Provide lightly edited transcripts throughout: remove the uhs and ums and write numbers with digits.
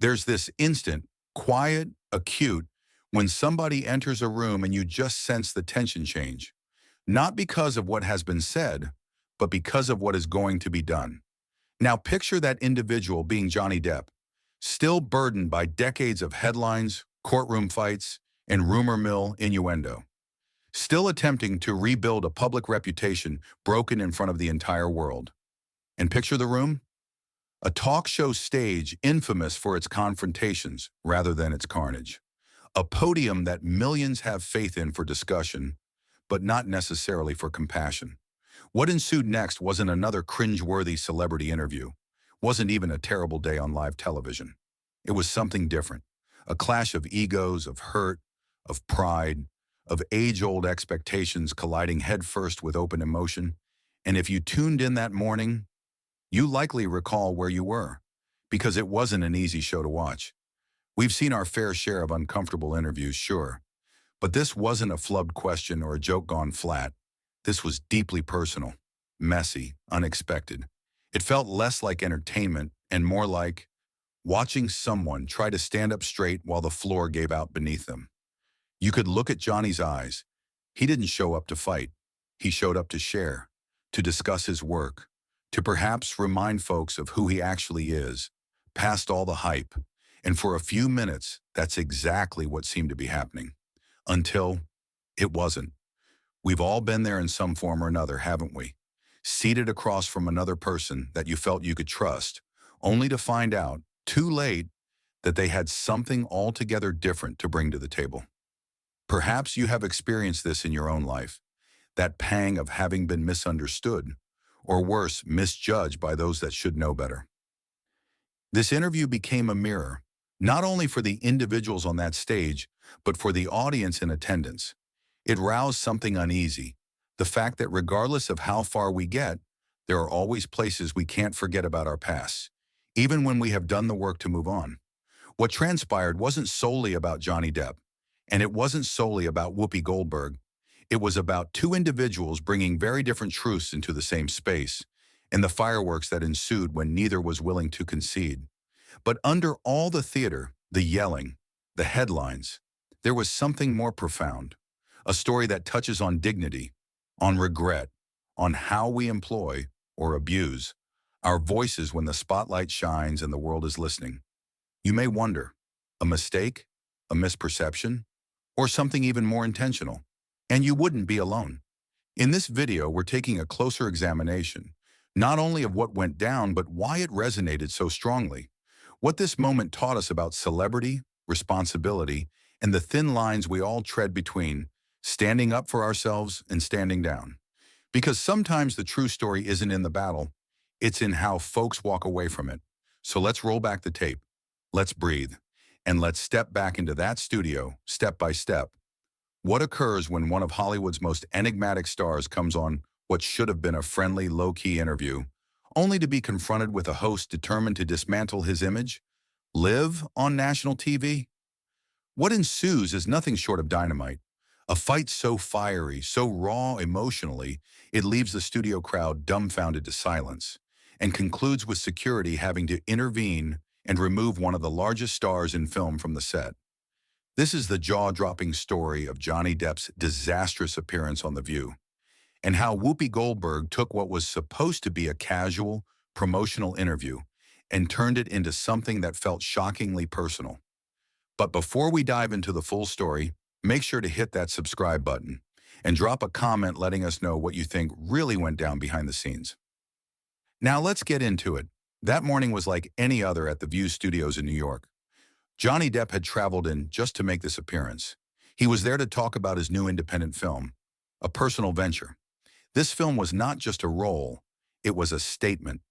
There's this instant, quiet, acute, when somebody enters a room and you just sense the tension change. Not because of what has been said, but because of what is going to be done. Now picture that individual being Johnny Depp, still burdened by decades of headlines, courtroom fights, and rumor mill innuendo. Still attempting to rebuild a public reputation broken in front of the entire world. And picture the room? A talk show stage infamous for its confrontations rather than its carnage. A podium that millions have faith in for discussion, but not necessarily for compassion. What ensued next wasn't another cringe-worthy celebrity interview. Wasn't even a terrible day on live television. It was something different. A clash of egos, of hurt, of pride, of age-old expectations colliding headfirst with open emotion. And if you tuned in that morning, you likely recall where you were, because it wasn't an easy show to watch. We've seen our fair share of uncomfortable interviews, sure, but this wasn't a flubbed question or a joke gone flat. This was deeply personal, messy, unexpected. It felt less like entertainment and more like watching someone try to stand up straight while the floor gave out beneath them. You could look at Johnny's eyes. He didn't show up to fight. He showed up to share, to discuss his work, to perhaps remind folks of who he actually is, past all the hype. And for a few minutes, that's exactly what seemed to be happening. Until it wasn't. We've all been there in some form or another, haven't we? Seated across from another person that you felt you could trust, only to find out, too late, that they had something altogether different to bring to the table. Perhaps you have experienced this in your own life, that pang of having been misunderstood, or worse, misjudged by those that should know better. This interview became a mirror, not only for the individuals on that stage, but for the audience in attendance. It roused something uneasy, the fact that regardless of how far we get, there are always places we can't forget about our past, even when we have done the work to move on. What transpired wasn't solely about Johnny Depp, and it wasn't solely about Whoopi Goldberg. It was about two individuals bringing very different truths into the same space, and the fireworks that ensued when neither was willing to concede. But under all the theater, the yelling, the headlines, there was something more profound. A story that touches on dignity, on regret, on how we employ, or abuse, our voices when the spotlight shines and the world is listening. You may wonder, a mistake, a misperception, or something even more intentional? And you wouldn't be alone. In this video, we're taking a closer examination, not only of what went down, but why it resonated so strongly. What this moment taught us about celebrity, responsibility, and the thin lines we all tread between standing up for ourselves and standing down. Because sometimes the true story isn't in the battle, it's in how folks walk away from it. So let's roll back the tape, let's breathe, and let's step back into that studio, step by step. What occurs when one of Hollywood's most enigmatic stars comes on what should have been a friendly, low-key interview, only to be confronted with a host determined to dismantle his image, live on national TV? What ensues is nothing short of dynamite. A fight so fiery, so raw emotionally, it leaves the studio crowd dumbfounded to silence, and concludes with security having to intervene and remove one of the largest stars in film from the set. This is the jaw-dropping story of Johnny Depp's disastrous appearance on The View, and how Whoopi Goldberg took what was supposed to be a casual, promotional interview and turned it into something that felt shockingly personal. But before we dive into the full story, make sure to hit that subscribe button and drop a comment letting us know what you think really went down behind the scenes. Now let's get into it. That morning was like any other at the View Studios in New York. Johnny Depp had traveled in just to make this appearance. He was there to talk about his new independent film, a personal venture. This film was not just a role, it was a statement,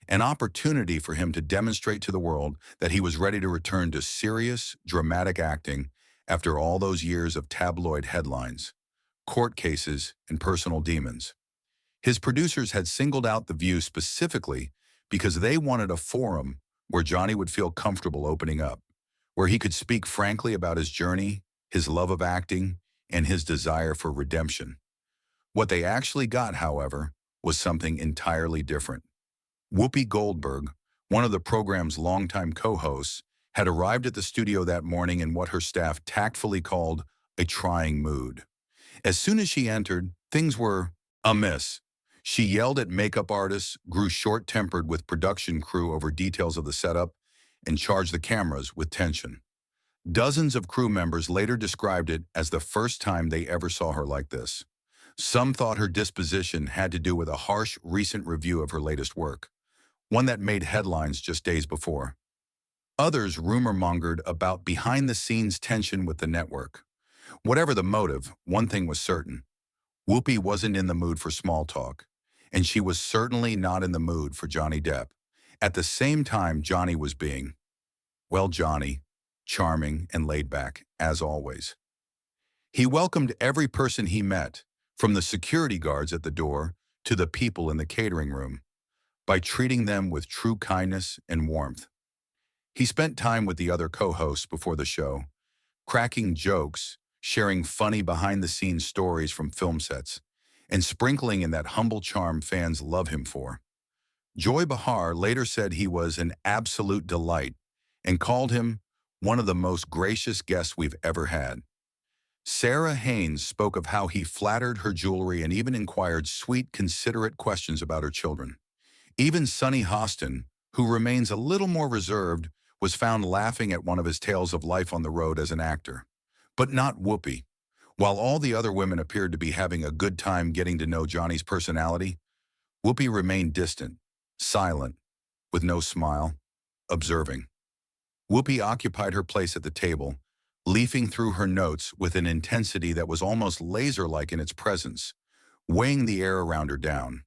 an opportunity for him to demonstrate to the world that he was ready to return to serious, dramatic acting after all those years of tabloid headlines, court cases, and personal demons. His producers had singled out The View specifically because they wanted a forum where Johnny would feel comfortable opening up, where he could speak frankly about his journey, his love of acting, and his desire for redemption. What they actually got, however, was something entirely different. Whoopi Goldberg, one of the program's longtime co-hosts, had arrived at the studio that morning in what her staff tactfully called a trying mood. As soon as she entered, things were amiss. She yelled at makeup artists, grew short-tempered with production crew over details of the setup, and charged the cameras with tension. Dozens of crew members later described it as the first time they ever saw her like this. Some thought her disposition had to do with a harsh recent review of her latest work, one that made headlines just days before. Others rumor-mongered about behind-the-scenes tension with the network. Whatever the motive, one thing was certain. Whoopi wasn't in the mood for small talk, and she was certainly not in the mood for Johnny Depp. At the same time, Johnny was being, well, Johnny, charming and laid back, as always. He welcomed every person he met, from the security guards at the door to the people in the catering room, by treating them with true kindness and warmth. He spent time with the other co-hosts before the show, cracking jokes, sharing funny behind-the-scenes stories from film sets, and sprinkling in that humble charm fans love him for. Joy Behar later said he was an absolute delight and called him one of the most gracious guests we've ever had. Sarah Haynes spoke of how he flattered her jewelry and even inquired sweet, considerate questions about her children. Even Sunny Hostin, who remains a little more reserved, was found laughing at one of his tales of life on the road as an actor. But not Whoopi. While all the other women appeared to be having a good time getting to know Johnny's personality, Whoopi remained distant, silent, with no smile, observing. Whoopi occupied her place at the table, leafing through her notes with an intensity that was almost laser-like in its presence, weighing the air around her down.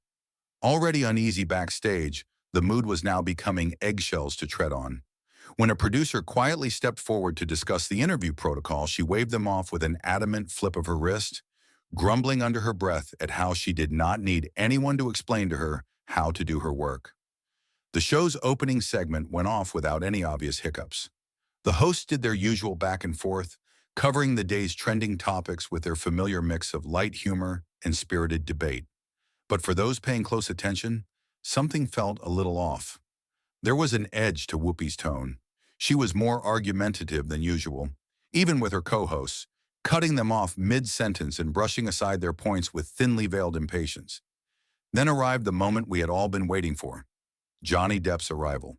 Already uneasy backstage, the mood was now becoming eggshells to tread on. When a producer quietly stepped forward to discuss the interview protocol, she waved them off with an adamant flip of her wrist, grumbling under her breath at how she did not need anyone to explain to her how to do her work. The show's opening segment went off without any obvious hiccups. The hosts did their usual back and forth, covering the day's trending topics with their familiar mix of light humor and spirited debate. But for those paying close attention, something felt a little off. There was an edge to Whoopi's tone. She was more argumentative than usual, even with her co-hosts, cutting them off mid-sentence and brushing aside their points with thinly veiled impatience. Then arrived the moment we had all been waiting for, Johnny Depp's arrival.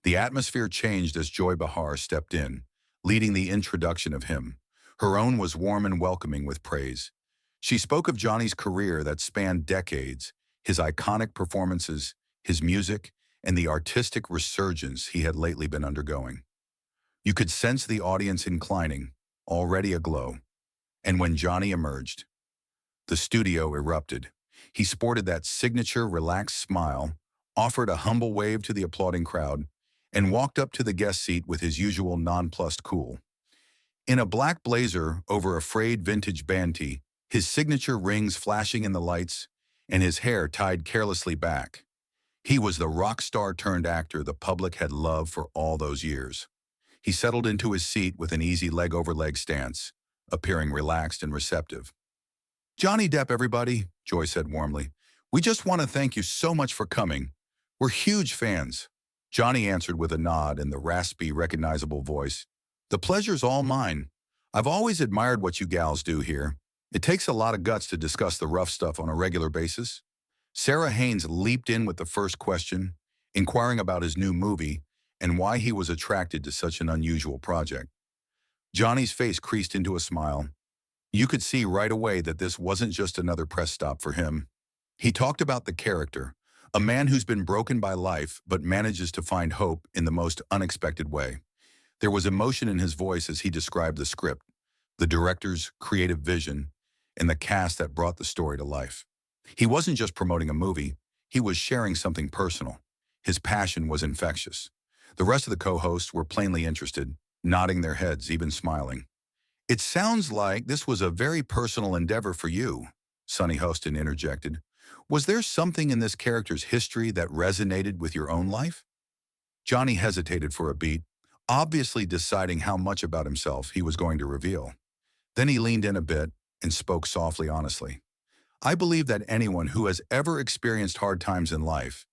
The atmosphere changed as Joy Behar stepped in, leading the introduction of him. Her own was warm and welcoming with praise. She spoke of Johnny's career that spanned decades, his iconic performances, his music, and the artistic resurgence he had lately been undergoing. You could sense the audience inclining, already aglow. And when Johnny emerged, the studio erupted. He sported that signature relaxed smile, offered a humble wave to the applauding crowd, and walked up to the guest seat with his usual nonplussed cool. In a black blazer over a frayed vintage band tee, his signature rings flashing in the lights, and his hair tied carelessly back. He was the rock star turned actor the public had loved for all those years. He settled into his seat with an easy leg-over-leg stance, appearing relaxed and receptive. "Johnny Depp, everybody," Joy said warmly. "We just want to thank you so much for coming. We're huge fans." Johnny answered with a nod and the raspy, recognizable voice. "The pleasure's all mine. I've always admired what you gals do here. It takes a lot of guts to discuss the rough stuff on a regular basis." Sarah Haynes leaped in with the first question, inquiring about his new movie and why he was attracted to such an unusual project. Johnny's face creased into a smile. You could see right away that this wasn't just another press stop for him. He talked about the character, a man who's been broken by life but manages to find hope in the most unexpected way. There was emotion in his voice as he described the script, the director's creative vision, and the cast that brought the story to life. He wasn't just promoting a movie, he was sharing something personal. His passion was infectious. The rest of the co-hosts were plainly interested, nodding their heads, even smiling. "It sounds like this was a very personal endeavor for you," Sonny Hostin interjected. "Was there something in this character's history that resonated with your own life?" Johnny hesitated for a beat, obviously deciding how much about himself he was going to reveal. Then he leaned in a bit and spoke softly, honestly. "I believe that anyone who has ever experienced hard times in life,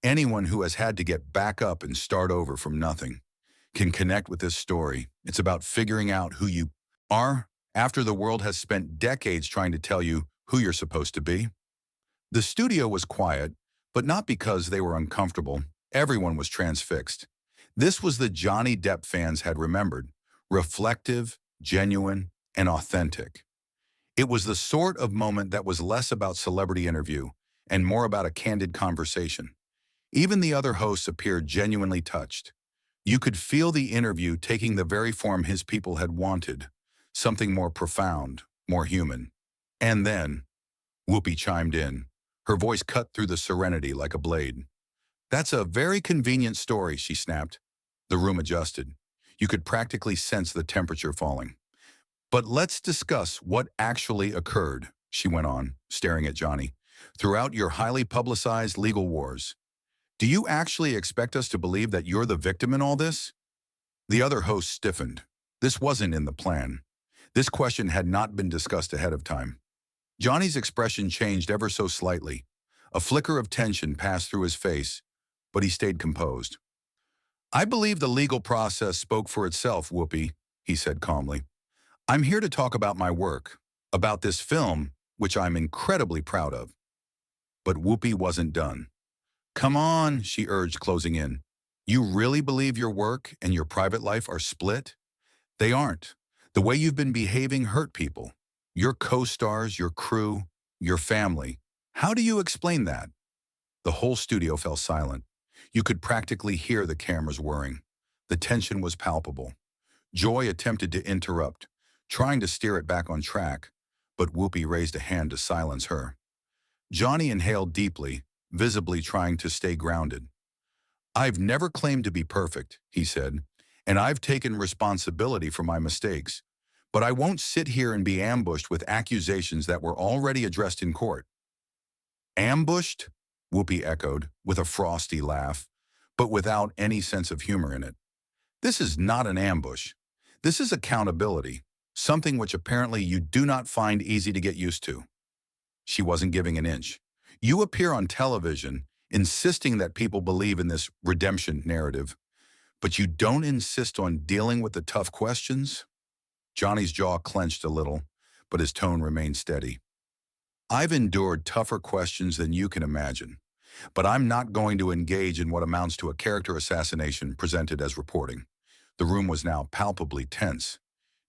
anyone who has had to get back up and start over from nothing, can connect with this story. It's about figuring out who you are after the world has spent decades trying to tell you who you're supposed to be. The studio was quiet, but not because they were uncomfortable. Everyone was transfixed. This was the Johnny Depp fans had remembered, reflective, genuine, and authentic. It was the sort of moment that was less about celebrity interview and more about a candid conversation. Even the other hosts appeared genuinely touched. You could feel the interview taking the very form his people had wanted, something more profound, more human. And then, Whoopi chimed in, her voice cut through the serenity like a blade. "That's a very convenient story," she snapped. The room adjusted. You could practically sense the temperature falling. "But let's discuss what actually occurred," she went on, staring at Johnny, "throughout your highly publicized legal wars. Do you actually expect us to believe that you're the victim in all this?" The other host stiffened. This wasn't in the plan. This question had not been discussed ahead of time. Johnny's expression changed ever so slightly. A flicker of tension passed through his face, but he stayed composed. "I believe the legal process spoke for itself, Whoopi," he said calmly. "I'm here to talk about my work, about this film, which I'm incredibly proud of." But Whoopi wasn't done. "Come on," she urged, closing in. "You really believe your work and your private life are split? They aren't. The way you've been behaving hurt people. Your co-stars, your crew, your family. How do you explain that?" The whole studio fell silent. You could practically hear the cameras whirring. The tension was palpable. Joy attempted to interrupt, trying to steer it back on track, but Whoopi raised a hand to silence her. Johnny inhaled deeply, visibly trying to stay grounded. "I've never claimed to be perfect," he said, "and I've taken responsibility for my mistakes. But I won't sit here and be ambushed with accusations that were already addressed in court." "Ambushed?" Whoopi echoed, with a frosty laugh, but without any sense of humor in it. "This is not an ambush. This is accountability, something which apparently you do not find easy to get used to." She wasn't giving an inch. "You appear on television, insisting that people believe in this redemption narrative, but you don't insist on dealing with the tough questions?" Johnny's jaw clenched a little, but his tone remained steady. "I've endured tougher questions than you can imagine, but I'm not going to engage in what amounts to a character assassination presented as reporting." The room was now palpably tense.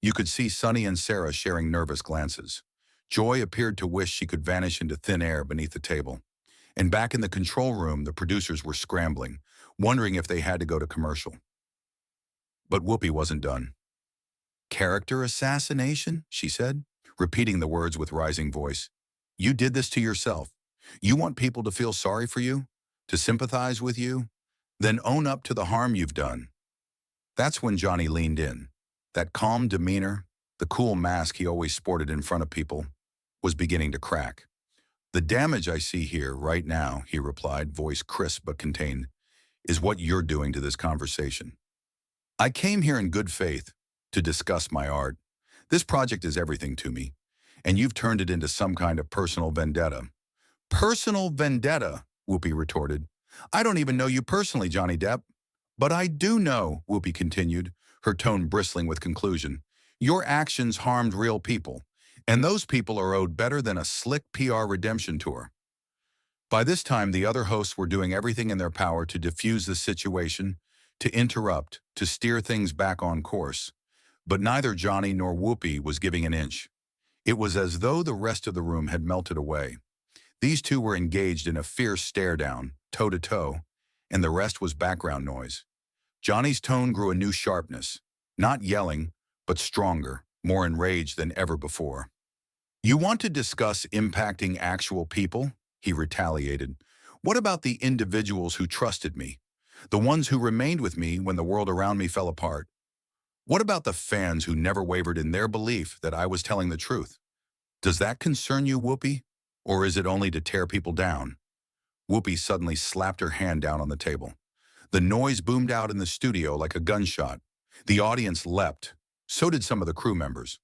You could see Sonny and Sarah sharing nervous glances. Joy appeared to wish she could vanish into thin air beneath the table. And back in the control room, the producers were scrambling, wondering if they had to go to commercial. But Whoopi wasn't done. "Character assassination?" she said, repeating the words with rising voice. "You did this to yourself. You want people to feel sorry for you? To sympathize with you? Then own up to the harm you've done." That's when Johnny leaned in. That calm demeanor, the cool mask he always sported in front of people, was beginning to crack. "The damage I see here right now," he replied, voice crisp but contained, "is what you're doing to this conversation. I came here in good faith to discuss my art. This project is everything to me, and you've turned it into some kind of personal vendetta." "Personal vendetta," Whoopi retorted. "I don't even know you personally, Johnny Depp." "But I do know," Whoopi continued, her tone bristling with conclusion. "Your actions harmed real people, and those people are owed better than a slick PR redemption tour." By this time, the other hosts were doing everything in their power to defuse the situation, to interrupt, to steer things back on course. But neither Johnny nor Whoopi was giving an inch. It was as though the rest of the room had melted away. These two were engaged in a fierce stare-down, toe-to-toe, and the rest was background noise. Johnny's tone grew a new sharpness, not yelling, but stronger, more enraged than ever before. "You want to discuss impacting actual people?" he retaliated. "What about the individuals who trusted me? The ones who remained with me when the world around me fell apart? What about the fans who never wavered in their belief that I was telling the truth? Does that concern you, Whoopi? Or is it only to tear people down?" Whoopi suddenly slapped her hand down on the table. The noise boomed out in the studio like a gunshot. The audience leapt. So did some of the crew members.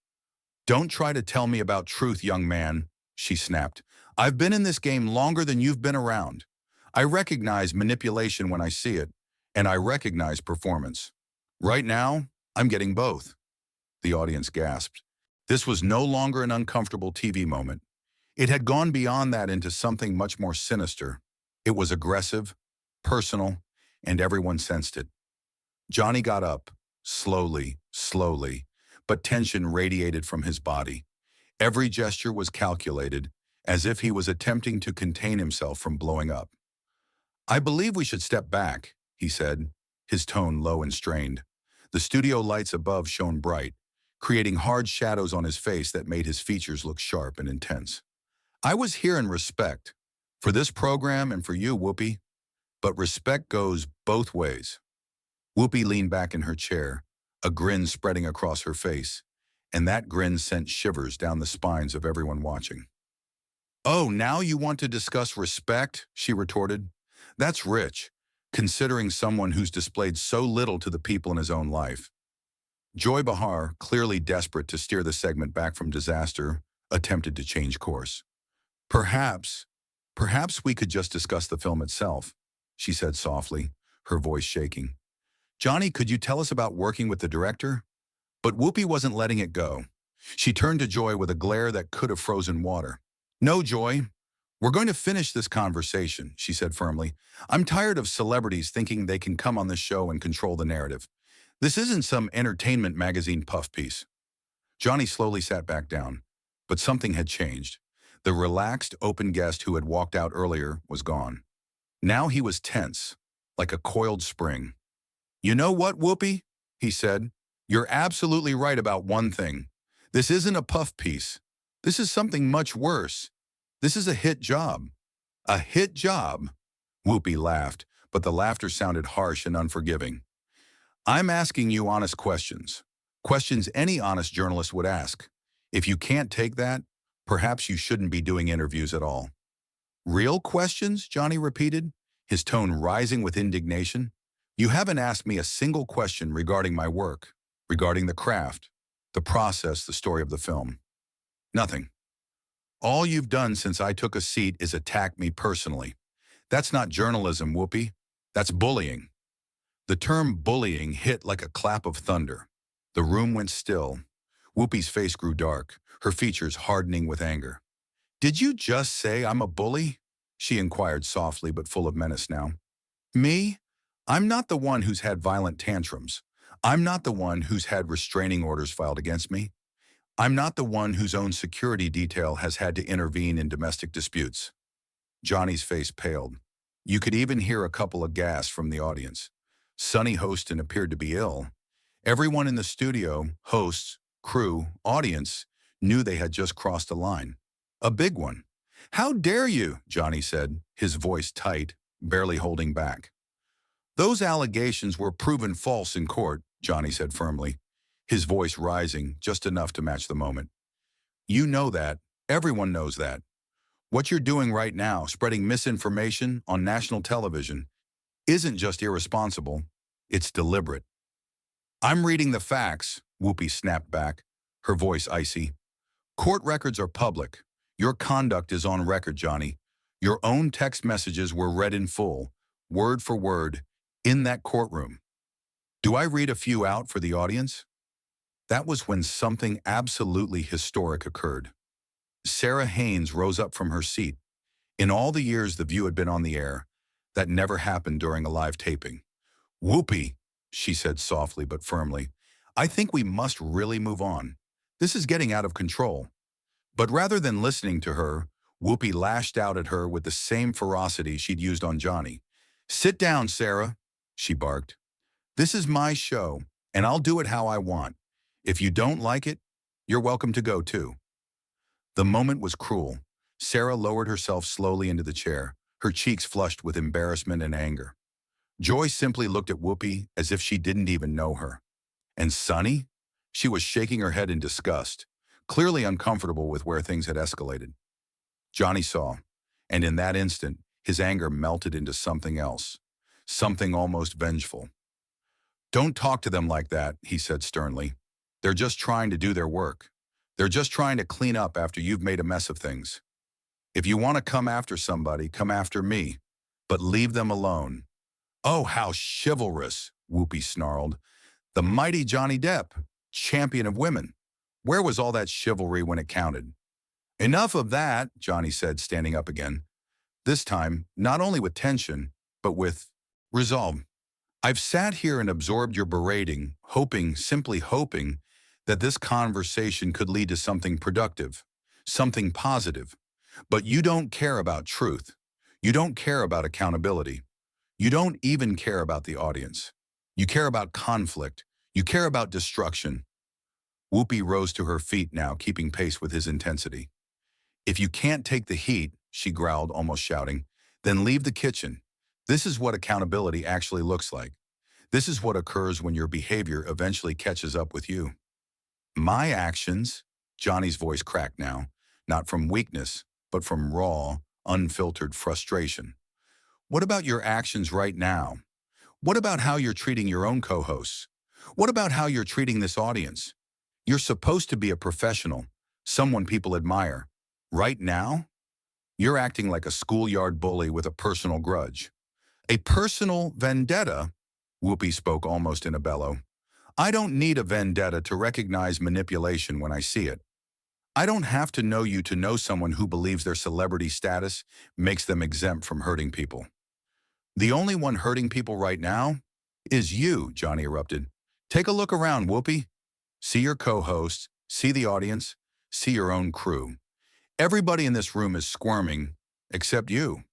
"Don't try to tell me about truth, young man," she snapped. "I've been in this game longer than you've been around. I recognize manipulation when I see it, and I recognize performance. Right now, I'm getting both, the audience gasped. This was no longer an uncomfortable TV moment. It had gone beyond that into something much more sinister. It was aggressive, personal, and everyone sensed it. Johnny got up, slowly, but tension radiated from his body. Every gesture was calculated, as if he was attempting to contain himself from blowing up. I believe we should step back, he said, his tone low and strained. The studio lights above shone bright, creating hard shadows on his face that made his features look sharp and intense. I was here in respect, for this program and for you, Whoopi, but respect goes both ways. Whoopi leaned back in her chair, a grin spreading across her face, and that grin sent shivers down the spines of everyone watching. Oh, now you want to discuss respect? She retorted. That's rich, considering someone who's displayed so little to the people in his own life. Joy Behar, clearly desperate to steer the segment back from disaster, attempted to change course. Perhaps, perhaps we could just discuss the film itself, she said softly, her voice shaking. Johnny, could you tell us about working with the director? But Whoopi wasn't letting it go. She turned to Joy with a glare that could have frozen water. No, Joy. We're going to finish this conversation, she said firmly. I'm tired of celebrities thinking they can come on this show and control the narrative. This isn't some entertainment magazine puff piece. Johnny slowly sat back down, but something had changed. The relaxed, open guest who had walked out earlier was gone. Now he was tense, like a coiled spring. You know what, Whoopi? He said. You're absolutely right about one thing. This isn't a puff piece. This is something much worse. This is a hit job. A hit job? Whoopi laughed, but the laughter sounded harsh and unforgiving. I'm asking you honest questions. Questions any honest journalist would ask. If you can't take that, perhaps you shouldn't be doing interviews at all. Real questions? Johnny repeated, his tone rising with indignation. You haven't asked me a single question regarding my work, regarding the craft, the process, the story of the film. Nothing. All you've done since I took a seat is attack me personally. That's not journalism, Whoopi. That's bullying. The term bullying hit like a clap of thunder. The room went still. Whoopi's face grew dark, her features hardening with anger. Did you just say I'm a bully? She inquired softly but full of menace now. Me? I'm not the one who's had violent tantrums. I'm not the one who's had restraining orders filed against me. I'm not the one whose own security detail has had to intervene in domestic disputes. Johnny's face paled. You could even hear a couple of gasps from the audience. Sonny Hostin appeared to be ill. Everyone in the studio, hosts, crew, audience, knew they had just crossed a line. A big one. How dare you, Johnny said, his voice tight, barely holding back. Those allegations were proven false in court, Johnny said firmly, his voice rising just enough to match the moment. You know that. Everyone knows that. What you're doing right now, spreading misinformation on national television, isn't just irresponsible, it's deliberate. I'm reading the facts, Whoopi snapped back, her voice icy. Court records are public. Your conduct is on record, Johnny. Your own text messages were read in full, word for word, in that courtroom. Do I read a few out for the audience? That was when something absolutely historic occurred. Sarah Haynes rose up from her seat. In all the years The View had been on the air, that never happened during a live taping. Whoopi, she said softly but firmly, I think we must really move on. This is getting out of control. But rather than listening to her, Whoopi lashed out at her with the same ferocity she'd used on Johnny. Sit down, Sarah, she barked. This is my show, and I'll do it how I want. If you don't like it, you're welcome to go too. The moment was cruel. Sarah lowered herself slowly into the chair, her cheeks flushed with embarrassment and anger. Joy simply looked at Whoopi as if she didn't even know her. And Sonny? She was shaking her head in disgust, clearly uncomfortable with where things had escalated. Johnny saw, and in that instant, his anger melted into something else, something almost vengeful. Don't talk to them like that, he said sternly. They're just trying to do their work. They're just trying to clean up after you've made a mess of things. If you want to come after somebody, come after me, but leave them alone. Oh, how chivalrous, Whoopi snarled. The mighty Johnny Depp, champion of women. Where was all that chivalry when it counted? Enough of that, Johnny said, standing up again. This time, not only with tension, but with resolve. I've sat here and absorbed your berating, hoping, simply hoping, that this conversation could lead to something productive, something positive. But you don't care about truth. You don't care about accountability. You don't even care about the audience. You care about conflict. You care about destruction. Whoopi rose to her feet now, keeping pace with his intensity. If you can't take the heat, she growled, almost shouting, then leave the kitchen. This is what accountability actually looks like. This is what occurs when your behavior eventually catches up with you. My actions, Johnny's voice cracked now, not from weakness, but from raw, unfiltered frustration. What about your actions right now? What about how you're treating your own co-hosts? What about how you're treating this audience? You're supposed to be a professional, someone people admire. Right now, you're acting like a schoolyard bully with a personal grudge. A personal vendetta, Whoopi spoke almost in a bellow. I don't need a vendetta to recognize manipulation when I see it. I don't have to know you to know someone who believes their celebrity status makes them exempt from hurting people. The only one hurting people right now is you, Johnny erupted. Take a look around, Whoopi. See your co-hosts, see the audience, see your own crew. Everybody in this room is squirming, except you.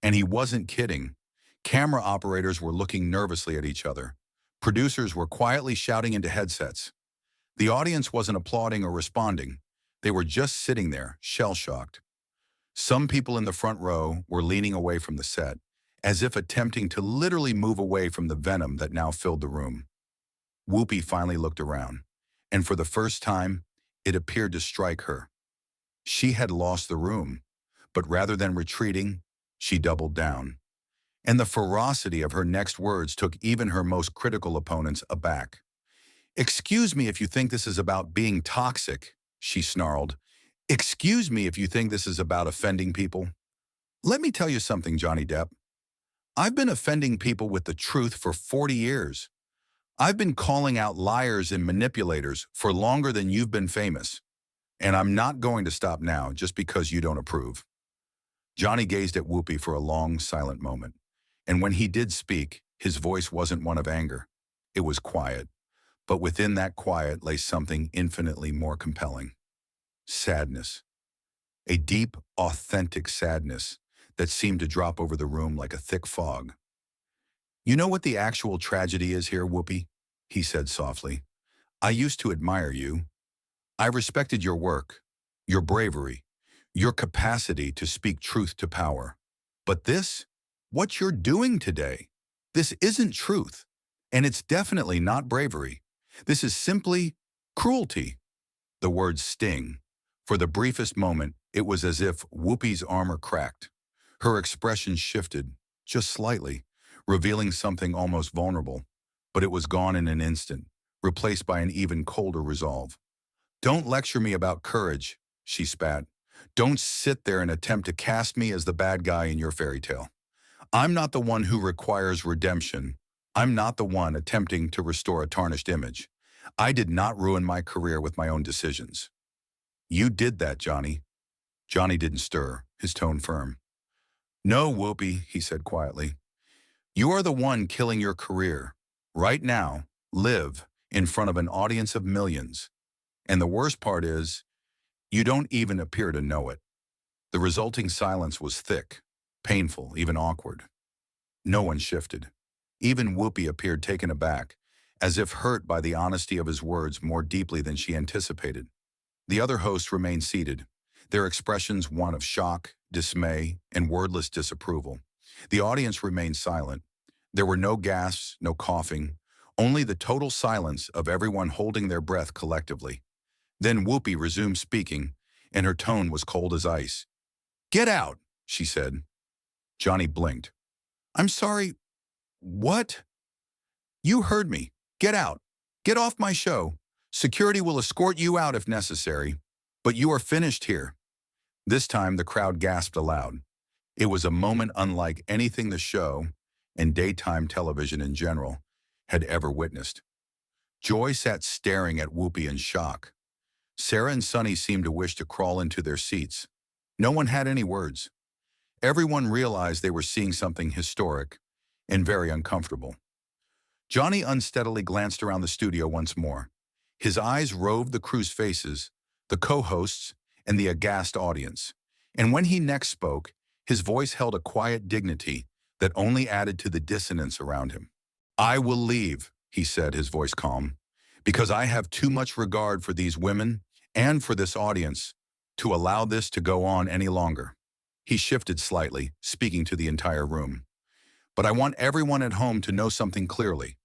And he wasn't kidding. Camera operators were looking nervously at each other. Producers were quietly shouting into headsets. The audience wasn't applauding or responding. They were just sitting there, shell-shocked. Some people in the front row were leaning away from the set, as if attempting to literally move away from the venom that now filled the room. Whoopi finally looked around, and for the first time, it appeared to strike her. She had lost the room, but rather than retreating, she doubled down. And the ferocity of her next words took even her most critical opponents aback. "Excuse me if you think this is about being toxic," she snarled. "Excuse me if you think this is about offending people. Let me tell you something, Johnny Depp. I've been offending people with the truth for 40 years. I've been calling out liars and manipulators for longer than you've been famous. And I'm not going to stop now just because you don't approve." Johnny gazed at Whoopi for a long, silent moment. And when he did speak, his voice wasn't one of anger. It was quiet. But within that quiet lay something infinitely more compelling. Sadness. A deep, authentic sadness that seemed to drop over the room like a thick fog. "You know what the actual tragedy is here, Whoopi?" he said softly. "I used to admire you. I respected your work, your bravery, your capacity to speak truth to power. But this, what you're doing today, this isn't truth, and it's definitely not bravery. This is simply cruelty." The words sting. For the briefest moment, it was as if Whoopi's armor cracked. Her expression shifted, just slightly, revealing something almost vulnerable. But it was gone in an instant, replaced by an even colder resolve. "Don't lecture me about courage," she spat. "Don't sit there and attempt to cast me as the bad guy in your fairy tale. I'm not the one who requires redemption. I'm not the one attempting to restore a tarnished image. I did not ruin my career with my own decisions." "You did that, Johnny." Johnny didn't stir, his tone firm. "No, Whoopi," he said quietly. "You are the one killing your career. Right now, live in front of an audience of millions. And the worst part is, you don't even appear to know it." The resulting silence was thick, painful, even awkward. No one shifted. Even Whoopi appeared taken aback, as if hurt by the honesty of his words more deeply than she anticipated. The other hosts remained seated, their expressions one of shock, dismay, and wordless disapproval. The audience remained silent. There were no gasps, no coughing, only the total silence of everyone holding their breath collectively. Then Whoopi resumed speaking, and her tone was cold as ice. "Get out," she said. Johnny blinked. "I'm sorry, what?" "You heard me. Get out. Get off my show. Security will escort you out if necessary. But you are finished here." This time the crowd gasped aloud. It was a moment unlike anything the show, and daytime television in general, had ever witnessed. Joy sat staring at Whoopi in shock. Sarah and Sunny seemed to wish to crawl into their seats. No one had any words. Everyone realized they were seeing something historic and very uncomfortable. Johnny unsteadily glanced around the studio once more. His eyes roved the crew's faces, the co-hosts, and the aghast audience. And when he next spoke, his voice held a quiet dignity that only added to the dissonance around him. "I will leave," he said, his voice calm, "because I have too much regard for these women and for this audience to allow this to go on any longer." He shifted slightly, speaking to the entire room. "But I want everyone at home to know something clearly.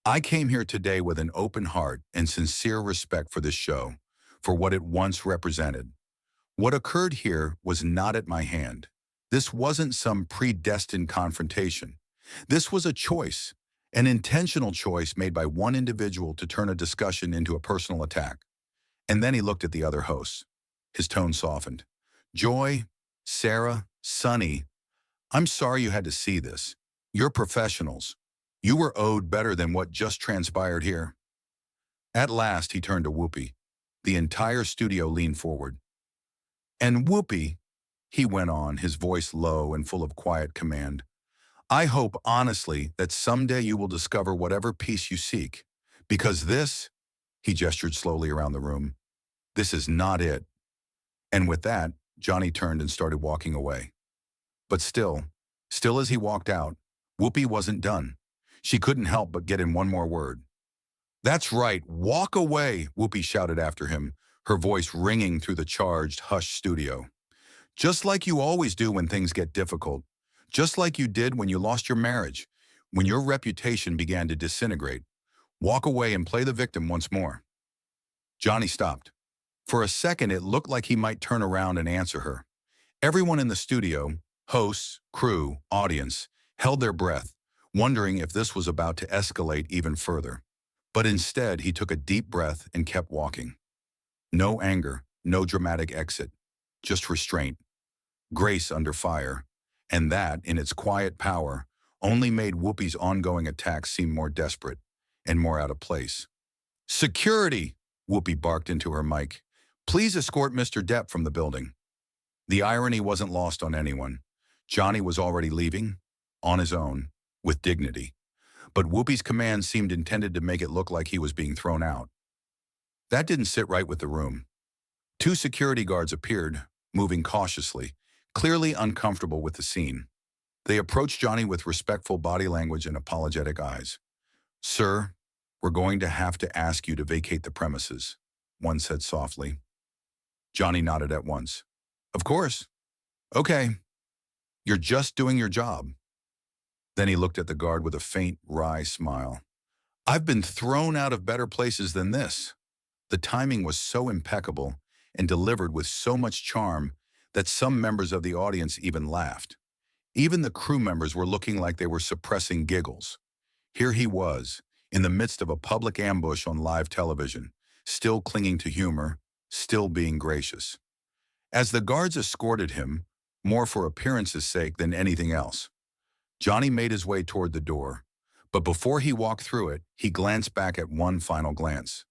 I came here today with an open heart and sincere respect for this show, for what it once represented. What occurred here was not at my hand. This wasn't some predestined confrontation. This was a choice, an intentional choice made by one individual to turn a discussion into a personal attack." And then he looked at the other hosts. His tone softened. "Joy, Sarah, Sunny, I'm sorry you had to see this. You're professionals. You were owed better than what just transpired here." At last, he turned to Whoopi. The entire studio leaned forward. "And Whoopi," he went on, his voice low and full of quiet command, "I hope honestly that someday you will discover whatever peace you seek. Because this," he gestured slowly around the room, "this is not it." And with that, Johnny turned and started walking away. But still as he walked out, Whoopi wasn't done. She couldn't help but get in one more word. "That's right, walk away," Whoopi shouted after him, her voice ringing through the charged, hushed studio. "Just like you always do when things get difficult. Just like you did when you lost your marriage, when your reputation began to disintegrate. Walk away and play the victim once more." Johnny stopped. For a second, it looked like he might turn around and answer her. Everyone in the studio, hosts, crew, audience, held their breath, wondering if this was about to escalate even further. But instead, he took a deep breath and kept walking. No anger, no dramatic exit, just restraint, grace under fire, and that, in its quiet power, only made Whoopi's ongoing attacks seem more desperate and more out of place. "Security!" Whoopi barked into her mic. "Please escort Mr. Depp from the building." The irony wasn't lost on anyone. Johnny was already leaving, on his own, with dignity. But Whoopi's command seemed intended to make it look like he was being thrown out. That didn't sit right with the room. Two security guards appeared, moving cautiously, clearly uncomfortable with the scene. They approached Johnny with respectful body language and apologetic eyes. "Sir, we're going to have to ask you to vacate the premises," one said softly. Johnny nodded at once. "Of course. Okay. You're just doing your job." Then he looked at the guard with a faint, wry smile. "I've been thrown out of better places than this." The timing was so impeccable and delivered with so much charm that some members of the audience even laughed. Even the crew members were looking like they were suppressing giggles. Here he was, in the midst of a public ambush on live television, still clinging to humor, still being gracious. As the guards escorted him, more for appearance's sake than anything else, Johnny made his way toward the door. But before he walked through it, he glanced back at one final glance.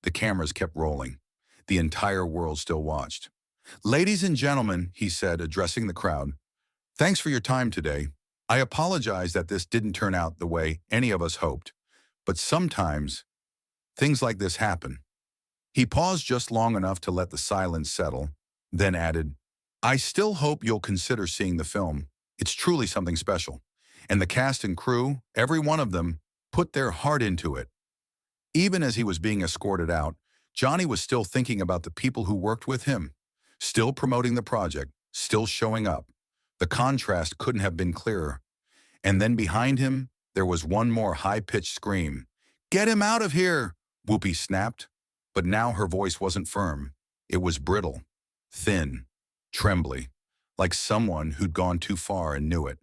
The cameras kept rolling. The entire world still watched. "Ladies and gentlemen," he said, addressing the crowd, "thanks for your time today. I apologize that this didn't turn out the way any of us hoped, but sometimes things like this happen." He paused just long enough to let the silence settle, then added, "I still hope you'll consider seeing the film. It's truly something special. And the cast and crew, every one of them, put their heart into it." Even as he was being escorted out, Johnny was still thinking about the people who worked with him, still promoting the project, still showing up. The contrast couldn't have been clearer. And then behind him, there was one more high-pitched scream. "Get him out of here!" Whoopi snapped. But now her voice wasn't firm. It was brittle, thin, trembly, like someone who'd gone too far and knew it.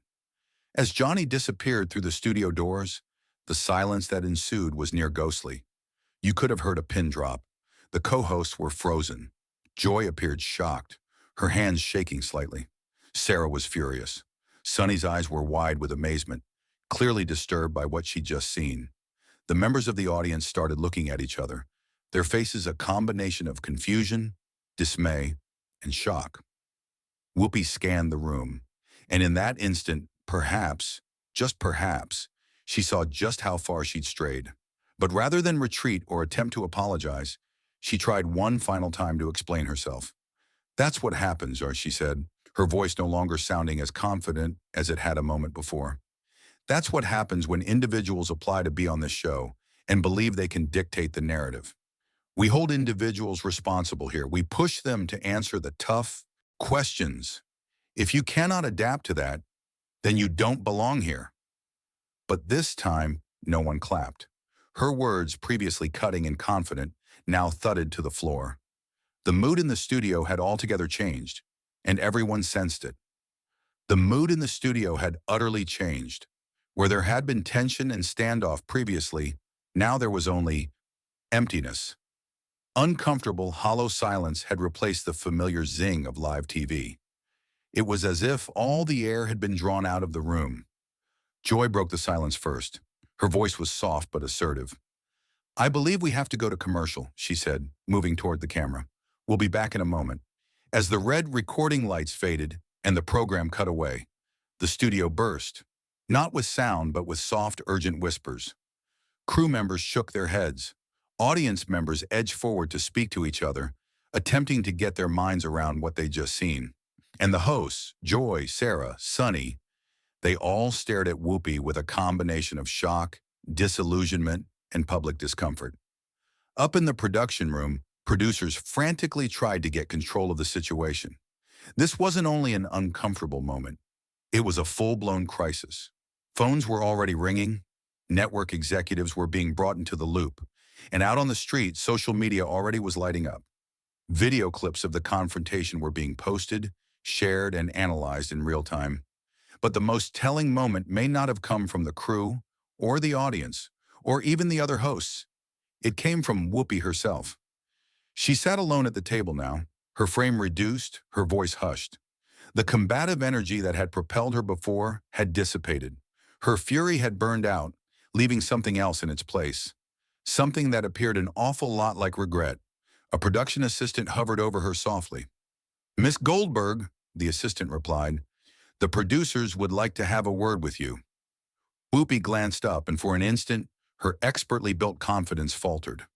As Johnny disappeared through the studio doors, the silence that ensued was near ghostly. You could have heard a pin drop. The co-hosts were frozen. Joy appeared shocked, her hands shaking slightly. Sarah was furious. Sunny's eyes were wide with amazement, clearly disturbed by what she'd just seen. The members of the audience started looking at each other, their faces a combination of confusion, dismay, and shock. Whoopi scanned the room, and in that instant, perhaps, just perhaps, she saw just how far she'd strayed. But rather than retreat or attempt to apologize, she tried one final time to explain herself. "That's what happens," she said, her voice no longer sounding as confident as it had a moment before. "That's what happens when individuals apply to be on this show and believe they can dictate the narrative. We hold individuals responsible here. We push them to answer the tough questions. If you cannot adapt to that, then you don't belong here." But this time, no one clapped. Her words, previously cutting and confident, now thudded to the floor. The mood in the studio had altogether changed, and everyone sensed it. The mood in the studio had utterly changed. Where there had been tension and standoff previously, now there was only emptiness. Uncomfortable, hollow silence had replaced the familiar zing of live TV. It was as if all the air had been drawn out of the room. Joy broke the silence first. Her voice was soft but assertive. "I believe we have to go to commercial," she said, moving toward the camera. "We'll be back in a moment." As the red recording lights faded and the program cut away, the studio burst, not with sound but with soft, urgent whispers. Crew members shook their heads. Audience members edged forward to speak to each other, attempting to get their minds around what they'd just seen. And the hosts, Joy, Sarah, Sunny, they all stared at Whoopi with a combination of shock, disillusionment, and public discomfort. Up in the production room, producers frantically tried to get control of the situation. This wasn't only an uncomfortable moment, it was a full-blown crisis. Phones were already ringing, network executives were being brought into the loop, and out on the street, social media already was lighting up. Video clips of the confrontation were being posted, shared, and analyzed in real time. But the most telling moment may not have come from the crew, or the audience, or even the other hosts. It came from Whoopi herself. She sat alone at the table now, her frame reduced, her voice hushed. The combative energy that had propelled her before had dissipated. Her fury had burned out, leaving something else in its place. Something that appeared an awful lot like regret. A production assistant hovered over her softly. "Miss Goldberg," the assistant replied, "the producers would like to have a word with you." Whoopi glanced up, and for an instant, her expertly built confidence faltered.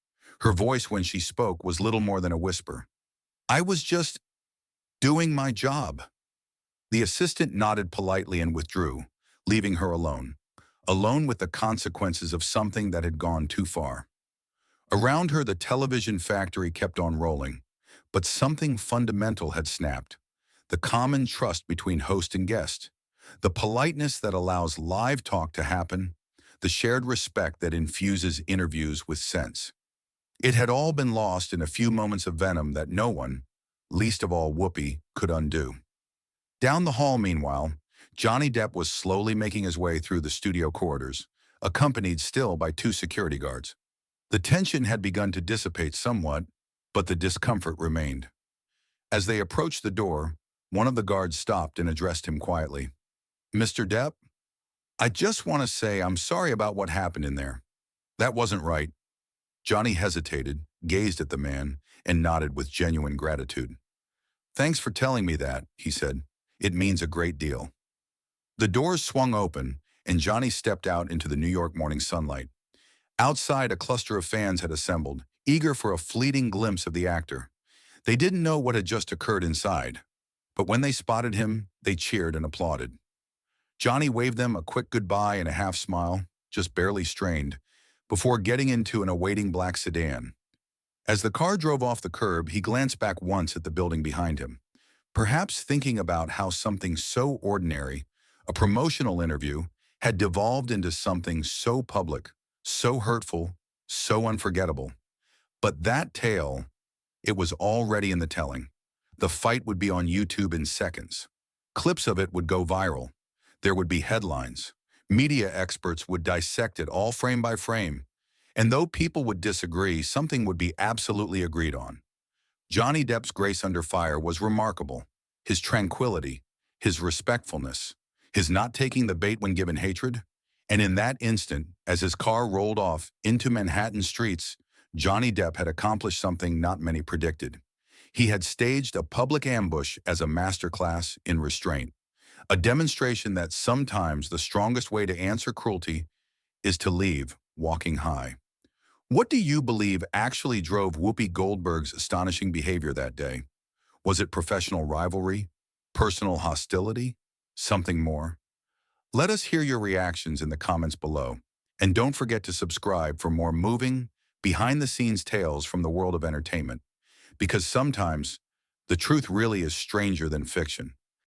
Her voice when she spoke was little more than a whisper. "I was just doing my job." The assistant nodded politely and withdrew, leaving her alone with the consequences of something that had gone too far. Around her, the television factory kept on rolling, but something fundamental had snapped. The common trust between host and guest, the politeness that allows live talk to happen, the shared respect that infuses interviews with sense. It had all been lost in a few moments of venom that no one, least of all Whoopi, could undo. Down the hall, meanwhile, Johnny Depp was slowly making his way through the studio corridors, accompanied still by 2 security guards. The tension had begun to dissipate somewhat, but the discomfort remained. As they approached the door, one of the guards stopped and addressed him quietly. "Mr. Depp, I just want to say I'm sorry about what happened in there. That wasn't right." Johnny hesitated, gazed at the man, and nodded with genuine gratitude. "Thanks for telling me that," he said. "It means a great deal." The doors swung open, and Johnny stepped out into the New York morning sunlight. Outside, a cluster of fans had assembled, eager for a fleeting glimpse of the actor. They didn't know what had just occurred inside, but when they spotted him, they cheered and applauded. Johnny waved them a quick goodbye and a half smile, just barely strained, before getting into an awaiting black sedan. As the car drove off the curb, he glanced back once at the building behind him, perhaps thinking about how something so ordinary, a promotional interview, had devolved into something so public, so hurtful, so unforgettable. But that tale, it was already in the telling. The fight would be on YouTube in seconds. Clips of it would go viral. There would be headlines. Media experts would dissect it all frame by frame. And though people would disagree, something would be absolutely agreed on. Johnny Depp's grace under fire was remarkable. His tranquility, his respectfulness, his not taking the bait when given hatred. And in that instant, as his car rolled off into Manhattan streets, Johnny Depp had accomplished something not many predicted. He had staged a public ambush as a masterclass in restraint, a demonstration that sometimes the strongest way to answer cruelty is to leave walking high. What do you believe actually drove Whoopi Goldberg's astonishing behavior that day? Was it professional rivalry, personal hostility, something more? Let us hear your reactions in the comments below. And don't forget to subscribe for more moving, behind-the-scenes tales from the world of entertainment, because sometimes the truth really is stranger than fiction.